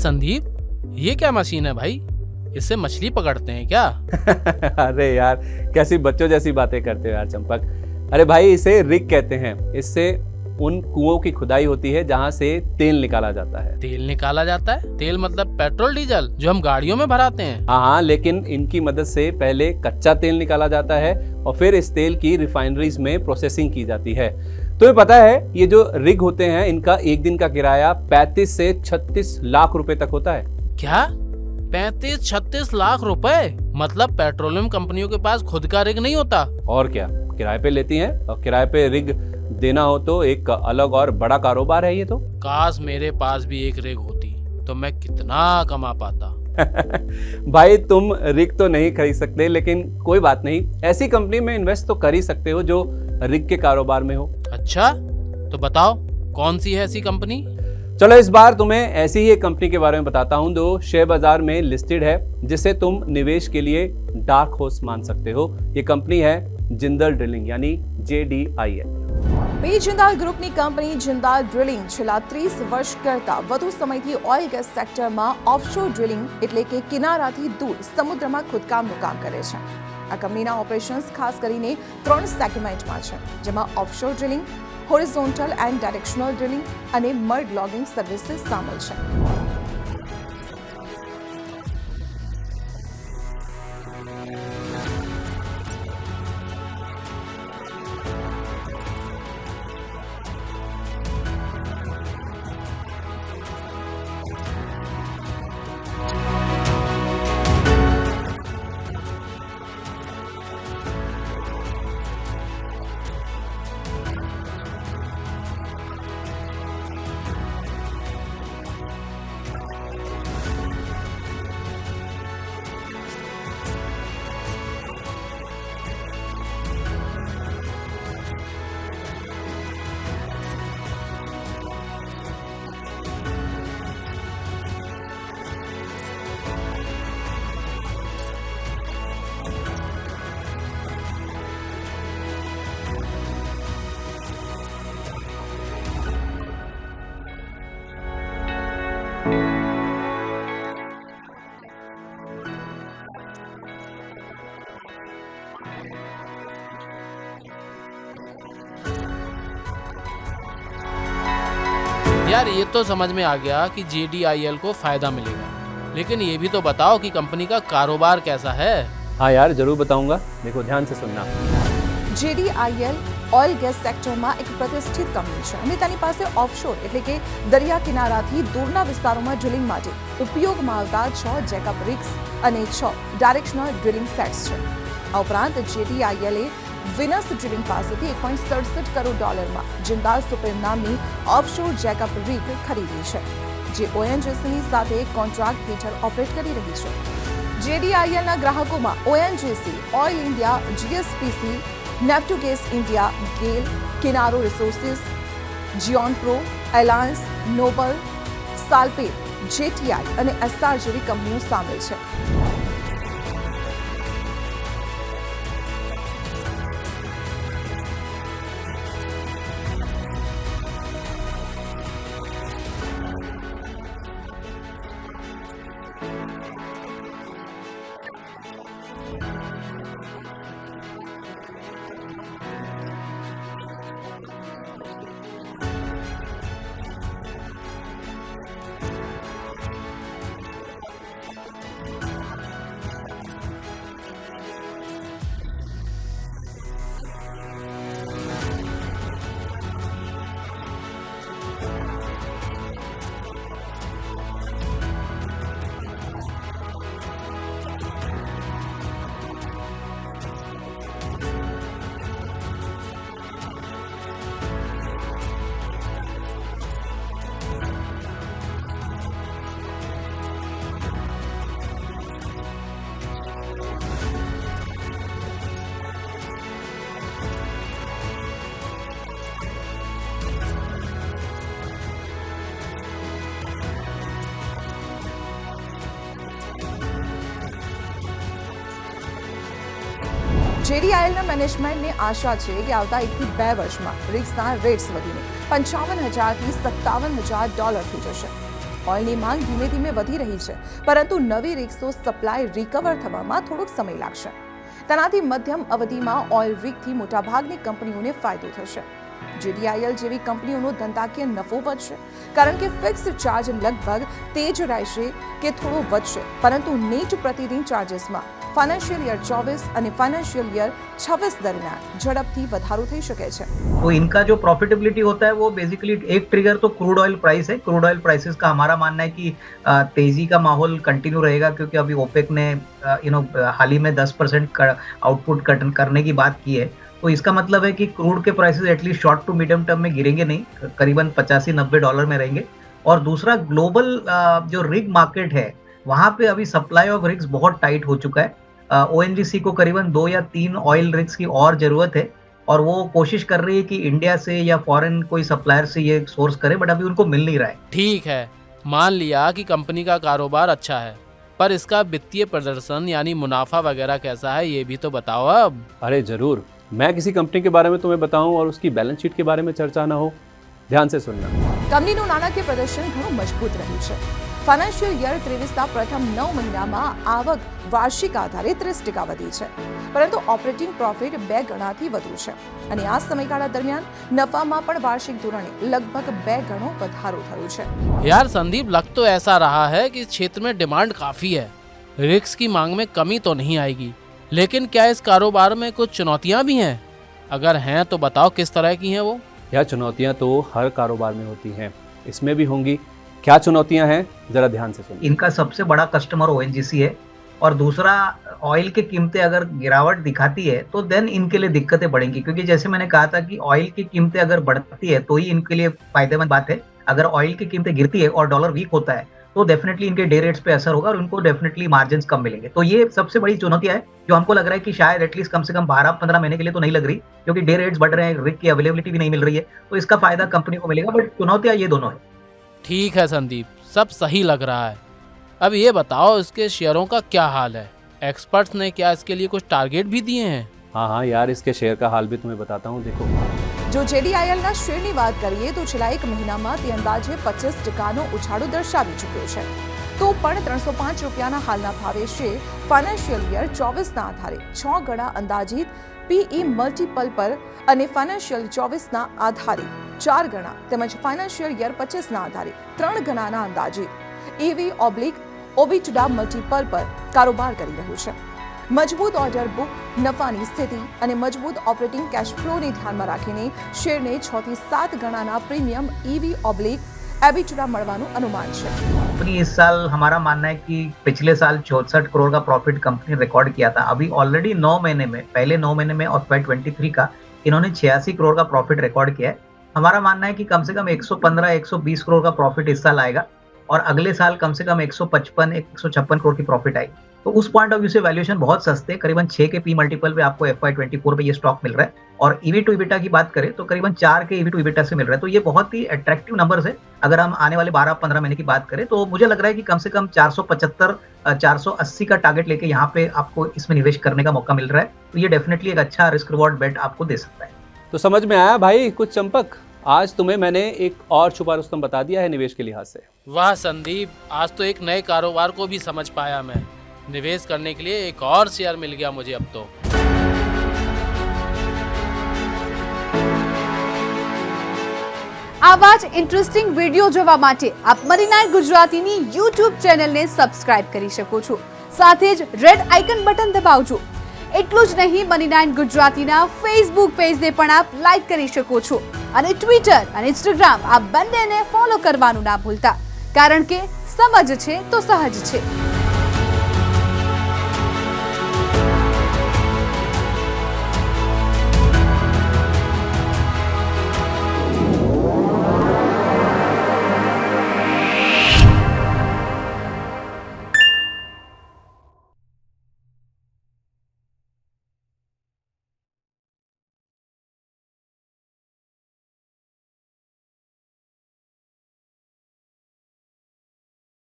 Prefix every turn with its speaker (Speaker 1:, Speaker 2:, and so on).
Speaker 1: संदीप, ये क्या मशीन है भाई? इससे मछली पकड़ते हैं क्या?
Speaker 2: अरे यार, कैसी बच्चों जैसी बातें करते हो यार चंपक। अरे भाई, इसे रिग कहते हैं। इससे उन कुओं की खुदाई होती है जहाँ से तेल निकाला जाता है।
Speaker 1: तेल निकाला जाता है? तेल मतलब पेट्रोल डीजल जो हम गाड़ियों में भराते हैं?
Speaker 2: हाँ, लेकिन इनकी मदद से पहले कच्चा तेल निकाला जाता है और फिर इस तेल की रिफाइनरीज में प्रोसेसिंग की जाती है। तुम्हें पता है, ये जो रिग होते हैं इनका एक दिन का किराया 35 से 36 लाख रुपए तक होता है।
Speaker 1: क्या 35-36 लाख रुपए? मतलब पेट्रोलियम कंपनियों के पास खुद का रिग नहीं होता?
Speaker 2: और क्या, किराए पे लेती हैं। और किराए पे रिग देना हो तो एक अलग और बड़ा कारोबार है ये तो।
Speaker 1: काश मेरे पास भी एक रिग होती तो मैं कितना कमा पाता।
Speaker 2: भाई, तुम रिग तो नहीं खरीद सकते, लेकिन कोई बात नहीं, ऐसी कंपनी में इन्वेस्ट तो कर ही सकते हो जो रिग के कारोबार में हो।
Speaker 1: अच्छा, तो बताओ कौन सी है ऐसी कंपनी?
Speaker 2: चलो, इस बार तुम्हें ऐसी ही एक कंपनी के बारे में बताता हूं जो शेयर बाजार में लिस्टेड है, जिसे तुम निवेश के लिए डार्क हॉर्स मान सकते हो। ये कंपनी है जिंदल ड्रिलिंग यानी JDIL।
Speaker 3: પી જિંદાલ ગ્રુપની કંપની જિંદાલ ડ્રિલિંગ છેલ્લા 30 વર્ષ કરતાં વધુ સમયથી ઓઇલ ગેસ સેક્ટરમાં ઓફશોર ડ્રિલિંગ એટલે કે કિનારાથી દૂર સમુદ્રમાં ખોદકામનું કામ કરે છે। આ કંપનીના ઓપરેશન્સ ખાસ કરીને 3 સેગમેન્ટમાં છે, જેમાં offshore drilling, horizontal and directional drilling અને મડ લોગિંગ સર્વિસીસ સામેલ છે।
Speaker 1: यार, ये तो समझ में आ गया कि JDIL को फायदा मिलेगा, लेकिन ये भी तो बताओ कि कंपनी का कारोबार कैसा है।
Speaker 2: हाँ यार, जरूर बताऊंगा। देखो, ध्यान से सुनना।
Speaker 3: JDIL ઓઇલ ગેસ સેક્ટરમાં એક પ્રતિષ્ઠિત કંપની છે અને તેની પાસે ઓફશોર એટલે કે દરિયા કિનારાથી દૂરના વિસ્તારોમાં ડ્રિલિંગ માટે ઉપયોગમાં આવતા 6 જેકઅપ રિગ્સ અને 6 ડાયરેક્શનલ ડ્રિલિંગ સેટ્સ છે। આ ઉપરાંત JDIL વિનસ ડ્રિલિંગ પાસેથી $1.67 કરોડ જિંદાલ સુપ્રીમ નામની ઓફશોર જેકઅપ રિગ ખરીદી છે, જે ONGCની સાથે કોન્ટ્રાક્ટ હેઠળ ઓપરેટ કરી રહી છે। JDILના ગ્રાહકોમાં ONGC, ઓઇલ ઇન્ડિયા, GSPC, નેપ્ટુગેસ ઇન્ડિયા, ગેલ, કિનારો રિસોર્સિસ, જીઓન પ્રો, એલાયન્સ, નોબલ, સાલ્પેટ, JTI અને SR જેવી કંપનીઓ સામેલ છે। JDILના મેનેજમેન્ટને આશા છે કે આવતા 1 થી 2 વર્ષમાં રિગ્સના રેટ્સ વધીને $55,000 થી $57,000 થઈ જશે। ઓઇલની માંગ ધીમે ધીમે વધી રહી છે, પરંતુ નવી રિગ્સનો સપ્લાય રિકવર થવામાં થોડોક સમય લાગશે. તેનાથી મધ્યમ અવધિમાં ઓઇલ રિગથી મોટાભાગની કંપનીઓને ફાયદો થશે. JDIL જેવી કંપનીઓનો ધંધાકીય નફો વધશે, કારણ કે ફિક્સ્ડ ચાર્જ લગભગ તે જ રહેશે કે થોડો વધશે, પરંતુ નેટ પ્રતિદિન ચાર્જિસમાં फाइनेंशियल ईयर 24 અને फाइनेंशियल ईयर 26 दरमियान झड़पથી વધારો થઈ શકે છે.
Speaker 4: तो इनका जो प्रॉफिटेबिलिटी होता है वो बेसिकली एक ट्रिगर तो क्रूड ऑयल प्राइस है. क्रूड ऑयल प्राइसेस का हमारा मानना है कि तेजी का माहौल कंटिन्यू रहेगा, क्योंकि अभी ओपेक ने हाल ही में 10% आउटपुट कट करने की बात की है. तो इसका मतलब है कि क्रूड के prices at least short to medium term में गिरेंगे नहीं, करीबन $85-90 में रहेंगे. और दूसरा ग्लोबल जो रिग मार्केट है वहाँ पे अभी सप्लाई ऑफ रिग्स बहुत टाइट हो चुका है. ONGC को करीबन 2 या 3 ऑयल रिग्स की और जरूरत है, और वो कोशिश कर रही है कि इंडिया से या फॉरेन कोई सप्लायर से ये सोर्स करे, बट अभी उनको मिल नहीं रहा है.
Speaker 1: ठीक है, मान लिया कि कंपनी का कारोबार अच्छा है, पर इसका वित्तीय प्रदर्शन यानी मुनाफा वगैरह कैसा है ये भी तो बताओ अब.
Speaker 2: अरे जरूर, मैं किसी कंपनी के बारे में तुम्हें बताऊं और उसकी बैलेंस शीट के बारे में चर्चा ना हो. ध्यान से सुनना.
Speaker 3: કંપનીનું નાણાકીય પ્રદર્શન ઘણું મજબૂત રહ્યું છે. ફાઇનાન્શિયલ યર 23ના પ્રથમ 9 મહિનામાં આવક વાર્ષિક આધારે 30% વધી છે, પરંતુ ઓપરેટિંગ પ્રોફિટ 2 ગણાથી વધુ છે, અને આ સમયગાળા દરમિયાન નફામાં પણ વાર્ષિક ધોરણે લગભગ 2 ગણો વધારો થયો છે.
Speaker 1: यार संदीप, लग तो ऐसा रहा है कि इस क्षेत्र में डिमांड काफी है, रिस्क की मांग में कमी तो नहीं आएगी, लेकिन क्या इस कारोबार में कुछ चुनौतियां भी हैं? अगर हैं तो बताओ किस तरह की हैं वो.
Speaker 2: यह चुनौतियां तो हर कारोबार में होती हैं, इसमें भी होंगी. क्या चुनौतियां हैं, जरा ध्यान से सुनिए.
Speaker 4: इनका सबसे बड़ा कस्टमर ONGC है, और दूसरा ऑयल की कीमतें अगर गिरावट दिखाती है तो देन इनके लिए दिक्कतें बढ़ेंगी, क्योंकि जैसे मैंने कहा था कि ऑयल की कीमतें अगर बढ़ती है तो ही इनके लिए फायदेमंद बात है. अगर ऑयल की कीमतें गिरती है और डॉलर वीक होता है तो डेफिनेटली इनके डे रेट्स पे असर होगा और उनको डेफिनेटली मार्जिन्स कम मिलेंगे. तो ये सबसे बड़ी चुनौतियां है, जो हमको लग रहा है कि शायद एटलीस्ट कम से कम 12-15 महीने के लिए तो नहीं लग रही, क्योंकि डे रेट्स बढ़ रहे हैं, रिग की अवेलेबिलिटी भी नहीं मिल रही है, तो इसका फायदा कंपनी को मिलेगा. बट चुनौतियां ये दोनों है.
Speaker 1: ठीक है संदीप, सब सही लग रहा है. अब ये बताओ इसके शेयरों का क्या हाल है? एक्सपर्ट्स ने क्या इसके लिए कुछ टारगेट भी दिए हैं?
Speaker 2: हाँ, यार इसके शेयर का हाल भी तुम्हें बताता हूँ. देखो,
Speaker 3: જો JDILના શેરની વાત કરીએ તો છેલ્લા એક મહિનામાં તે અંદાજે 25% ઉછાળો દર્શાવી ચૂક્યો છે. તો પણ 305 રૂપિયાના હાલના ભાવે શેર ફાઇનાન્શિયલ યર 24ના આધારે 6 ગણા અંદાજિત PE મલ્ટીપલ પર અને ફાઇનાન્શિયલ 24ના આધારે 4 ગણા તેમજ ફાઇનાન્શિયલ યર 25ના આધારે 3 ગણાના અંદાજિત EV/OBITDA મલ્ટીપલ પર કારોબાર કરી રહ્યું છે. મજબૂત ઓર્ડર બુક, નફાની સ્થિતિ અને મજબૂત ઓપરેટિંગ કેશ ફ્લોને ધ્યાનમાં રાખીને શેરને 6 થી 7 ગણાના પ્રીમિયમ EV/EBITDA મળવાનું अनुमान છે.
Speaker 4: कंपनी इस साल हमारा मानना है कि पिछले साल 64 करोड़ का प्रॉफिट कंपनी रिकॉर्ड किया था. अभी ऑलरेडी 9 महीने में, पहले 9 महीने में और FY23 का इन्होंने 86 करोड़ का प्रॉफिट रिकॉर्ड किया है. हमारा मानना है कि कम से कम 115-120 करोड़ का प्रॉफिट इस साल आएगा, और अगले साल कम से कम 155-156 करोड़ की प्रॉफिट आएगी. तो उस पॉइंट ऑफ व्यू से वैल्यूएशन बहुत सस्ते, करीबन 6 के P मल्टीपल पे आपको FY24 पे ये स्टॉक मिल रहा है. और EV टू EBITDA की बात करें तो करीबन 4 के EV टू EBITDA से मिल रहा है. तो ये बहुत ही अट्रैक्टिव नंबर्स है. अगर हम आने वाले 12-15 महीने की बात करें तो मुझे लग रहा है कि कम से कम 475-480 का टारगेट लेके यहाँ पे आपको इसमें निवेश करने का मौका मिल रहा है. तो ये डेफिनेटली एक अच्छा रिस्क रिवॉर्ड बेट आपको दे सकता है.
Speaker 2: तो समझ में आया भाई कुछ चंपक? आज तुम्हें मैंने एक और छुपा रुस्तम बता दिया है निवेश के लिहाज से.
Speaker 1: वाह संदीप, आज तो एक नए कारोबार को भी समझ पाया मैं. निवेश करने के लिए एक और शेयर मिल गया मुझे अब तो.
Speaker 5: આવા જ ઇન્ટરેસ્ટિંગ વિડીયો જોવા માટે આપ મની9 ગુજરાતીની YouTube ચેનલને સબસ્ક્રાઇબ કરી શકો છો. સાથે જ રેડ આઇકન બટન દબાવજો. એટલું જ નહીં, મની9 ગુજરાતીના ફેસબુક પેજને પણ આપ લાઈક કરી શકો છો, અને ટ્વિટર અને ઇન્સ્ટાગ્રામ આ બંનેને ફોલો કરવાનું ના ભૂલતા, કારણ કે સમજ છે તો સહજ છે.